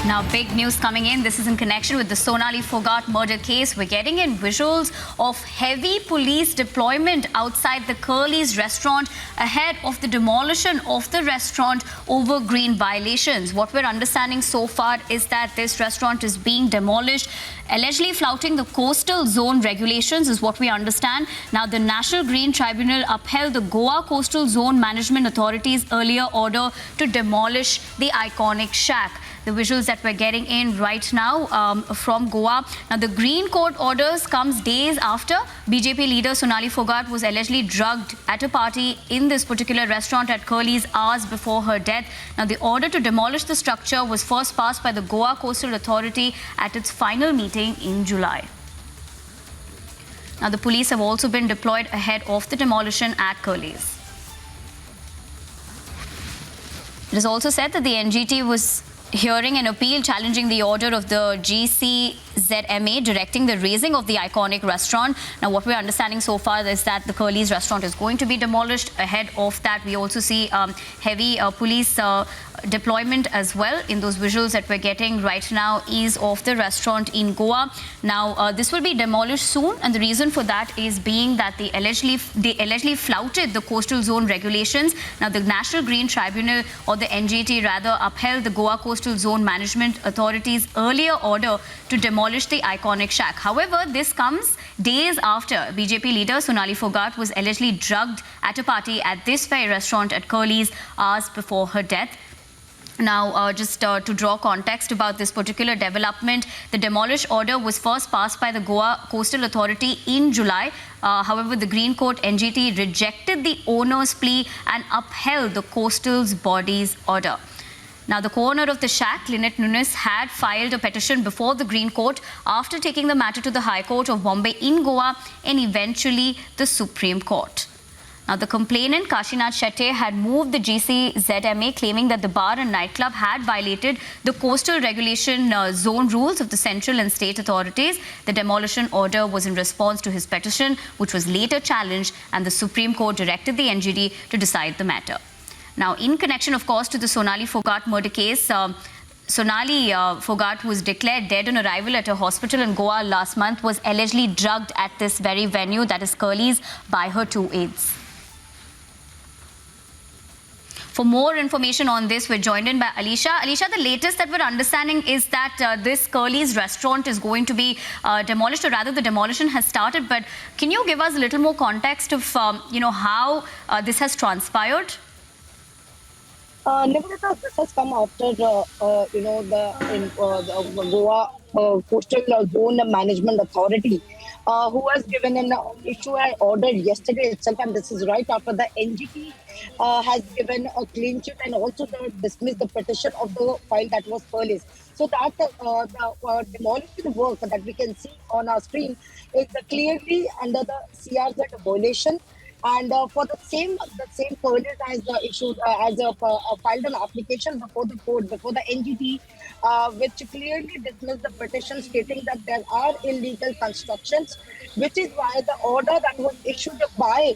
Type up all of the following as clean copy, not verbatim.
Now, big news coming in. This is in connection with the Sonali Phogat murder case. We're getting in visuals of heavy police deployment outside the Curlies restaurant ahead of the demolition of the restaurant over green violations. What we're understanding so far is that this restaurant is being demolished, allegedly flouting the coastal zone regulations is what we understand. Now, the National Green Tribunal upheld the Goa Coastal Zone Management Authority's earlier order to demolish the iconic shack. The visuals that we're getting in right now from Goa. Now, the Green Court orders comes days after BJP leader Sonali Phogat was allegedly drugged at a party in this particular restaurant at Curlies hours before her death. Now, the order to demolish the structure was first passed by the Goa Coastal Authority at its final meeting in July. Now, the police have also been deployed ahead of the demolition at Curlies. It is also said that the NGT was hearing an appeal challenging the order of the GCZMA directing the razing of the iconic restaurant. Now, what we're understanding so far is that the Curlies restaurant is going to be demolished. Ahead of that, we also see heavy police deployment as well. In those visuals that we're getting right now is of the restaurant in Goa. Now, this will be demolished soon, and the reason for that is being that they allegedly flouted the coastal zone regulations. Now, the National Green Tribunal, or the NGT rather, upheld the Goa Coastal Zone Management Authority's earlier order to demolish the iconic shack. However, this comes days after BJP leader Sonali Phogat was allegedly drugged at a party at this very restaurant at Curlies hours before her death. Now, just to draw context about this particular development, the demolish order was first passed by the Goa Coastal Authority in July. However, the Green Court NGT rejected the owner's plea and upheld the coastal's body's order. Now, the co-owner of the shack, Lynette Nunes, had filed a petition before the Green Court after taking the matter to the High Court of Bombay in Goa and eventually the Supreme Court. Now, the complainant, Kashinath Shetty, had moved the GCZMA, claiming that the bar and nightclub had violated the coastal regulation zone rules of the central and state authorities. The demolition order was in response to his petition, which was later challenged, and the Supreme Court directed the NGD to decide the matter. Now, in connection, of course, to the Sonali Phogat murder case, Sonali Phogat was declared dead on arrival at a hospital in Goa last month, was allegedly drugged at this very venue, that is Curlies, by her two aides. For more information on this, we're joined in by Alisha. Alisha, the latest that we're understanding is that this Curlies restaurant is going to be demolished, or rather the demolition has started. But can you give us a little more context of, how this has transpired? Nevertheless, this has come after the Goa Coastal Zone Management Authority, who has given an issue and order yesterday itself, and this is right after the NGT has given a clean sheet and also dismissed the petition of the file that was Curlies. So that the demolition work that we can see on our screen is clearly under the CRZ violation. And for the same Curlies has issued filed an application before the court, before the NGT, which clearly dismissed the petition, stating that there are illegal constructions, which is why the order that was issued by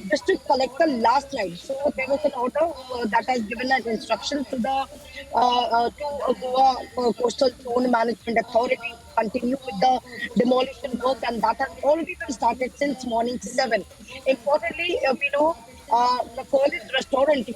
district collector last night. So there was an order that has given an instruction to the Goa Coastal Zone Management Authority continue with the demolition work, and that has already been started since morning 7. Importantly, we know the Curlies restaurant,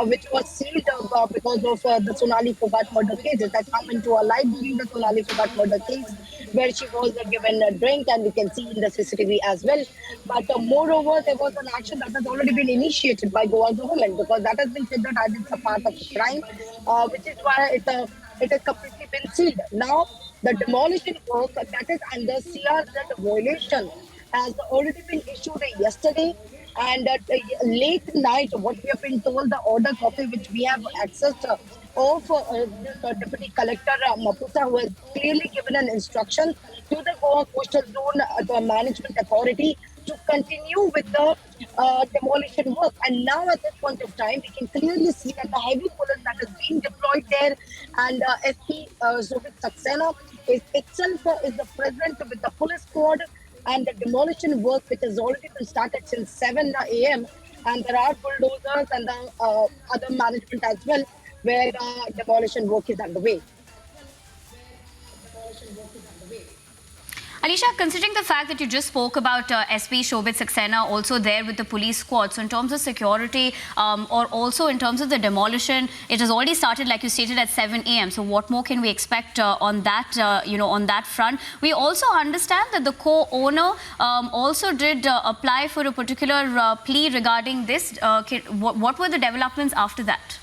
which was sealed because of the Sonali Phogat murder case, it has come into a light during the Sonali Phogat murder case, where she was given a drink, and we can see in the CCTV as well. But moreover, there was an action that has already been initiated by Goa government, because that has been said that it's a part of the crime, which is why it has completely been sealed. Now, the demolition work that is under CRZ violation has already been issued yesterday, and late night, what we have been told, the order copy which we have accessed of the Deputy Collector Mapusa, who has clearly given an instruction to the Goa Coastal Zone Management Authority to continue with the demolition work. And now at this point of time, we can clearly see that the heavy police that is being deployed there, and SP Zubit Saxena is the present with the police squad, and the demolition work, which has already been started since 7 a.m. And there are bulldozers and the other management as well, where demolition work is underway. Alicia, considering the fact that you just spoke about SP Shobit Saxena also there with the police squad, so in terms of security or also in terms of the demolition, it has already started, like you stated, at 7 a.m. So what more can we expect on that, on that front? We also understand that the co-owner also did apply for a particular plea regarding this. What were the developments after that?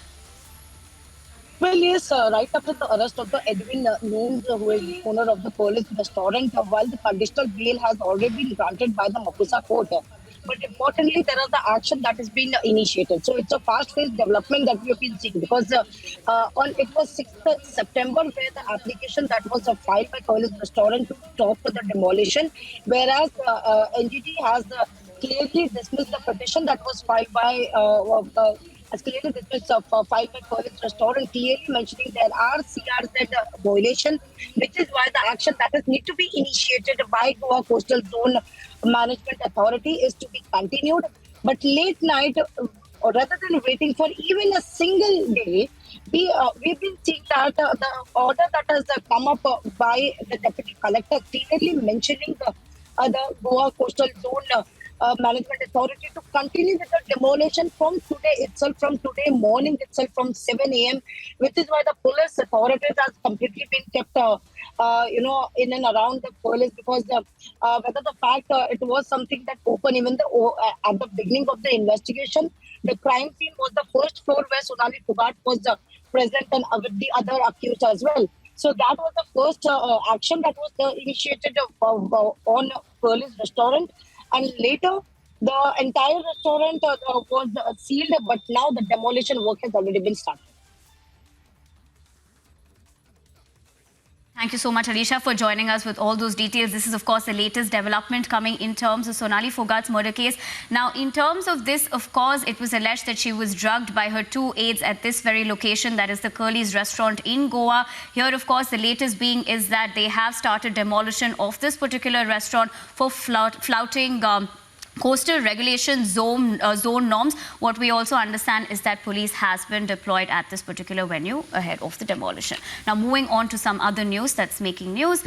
Well, yes, right after the arrest of the Edwin Noons, who is the owner of the Curlies restaurant, while the conditional bail has already been granted by the Makusa court. But importantly, there is the action that has been initiated. So it's a fast-paced development that we have been seeing because it was 6th September where the application that was filed by Curlies restaurant to stop the demolition, whereas NGT has clearly dismissed the petition that was filed by has clearly dismissed filed by Curlies restaurant, clearly mentioning there are CRZ violation, which is why the action that is need to be initiated by Goa Coastal Zone Management Authority is to be continued. But late night, rather than waiting for even a single day, we've been seeing that the order that has come up by the Deputy Collector clearly mentioning the Goa Coastal Zone Management Authority to continue with the demolition from today itself, from today morning itself, from 7 a.m., which is why the police authorities has completely been kept, in and around the police because whether the fact it was something that opened even at the beginning of the investigation, the crime scene was the first floor where Sonali Phogat was present and with the other accused as well. So that was the first action that was initiated on Curlies restaurant. And later, the entire restaurant was sealed, but now the demolition work has already been started. Thank you so much, Alicia, for joining us with all those details. This is, of course, the latest development coming in terms of Sonali Phogat's murder case. Now, in terms of this, of course, it was alleged that she was drugged by her two aides at this very location, that is the Curlies restaurant in Goa. Here, of course, the latest being is that they have started demolition of this particular restaurant for flouting coastal regulation zone norms. What we also understand is that police has been deployed at this particular venue ahead of the demolition. Now, moving on to some other news that's making news.